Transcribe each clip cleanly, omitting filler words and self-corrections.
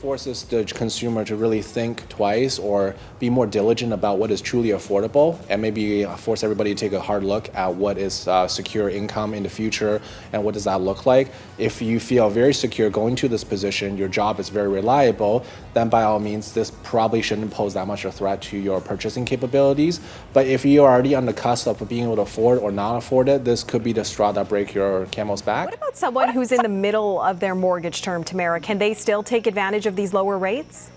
forces the consumer to really think twice or be more diligent about what is truly affordable, and maybe force everybody to take a hard look at what is secure income in the future and what does that look like. If you feel very secure going to this position, your job is very reliable, then by all means, this probably shouldn't pose that much of a threat to your purchasing capabilities. But if you are already on the cusp of being able to afford or not afford it, this could be the straw that breaks your camel's back. What about someone who's in the middle of their mortgage term, Tamara? Can they still take advantage of these lower rates?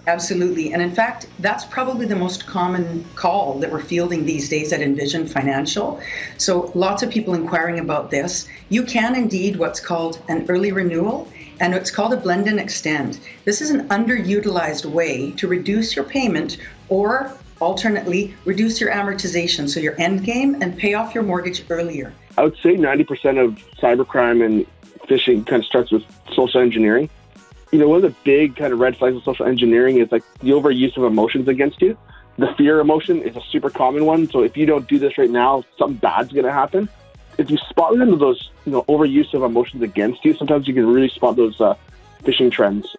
Absolutely. And in fact, that's probably the most common call that we're fielding these days at Envision Financial. So lots of people inquiring about this. You can indeed what's called an early renewal, and it's called a blend and extend. This is an underutilized way to reduce your payment or alternately reduce your amortization, so your end game, and pay off your mortgage earlier. I would say 90% of cybercrime and phishing kind of starts with social engineering. You know, one of the big kind of red flags of social engineering is like the overuse of emotions against you. The fear emotion is a super common one. So if you don't do this right now, something bad's going to happen. If you spot into those, overuse of emotions against you, sometimes you can really spot those phishing trends.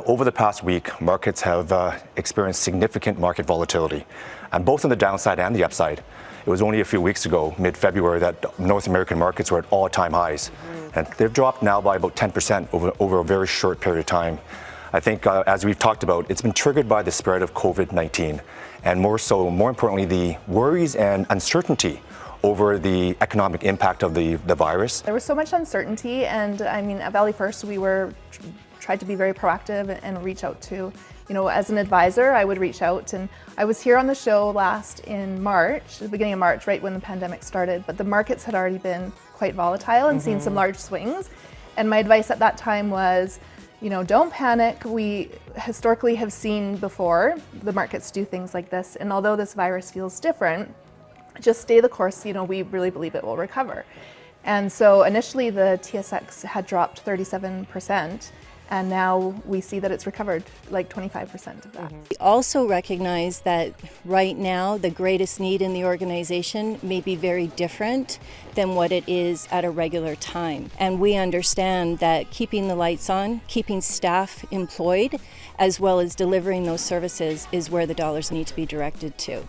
Over the past week, markets have experienced significant market volatility, and both on the downside and the upside. It was only a few weeks ago, mid-February, that North American markets were at all-time highs, and they've dropped now by about 10% over a very short period of time. I think, as we've talked about, it's been triggered by the spread of COVID-19, and more importantly, the worries and uncertainty over the economic impact of the virus. There was so much uncertainty, and at Valley First, we tried to be very proactive and reach out to, as an advisor, I would reach out. And I was here on the show last in March, the beginning of March, right when the pandemic started, but the markets had already been quite volatile and seen some large swings. And my advice at that time was, don't panic. We historically have seen before the markets do things like this. And although this virus feels different, just stay the course. We really believe it will recover. And so initially the TSX had dropped 37%. And now we see that it's recovered like 25% of that. We also recognize that right now the greatest need in the organization may be very different than what it is at a regular time. And we understand that keeping the lights on, keeping staff employed, as well as delivering those services is where the dollars need to be directed to.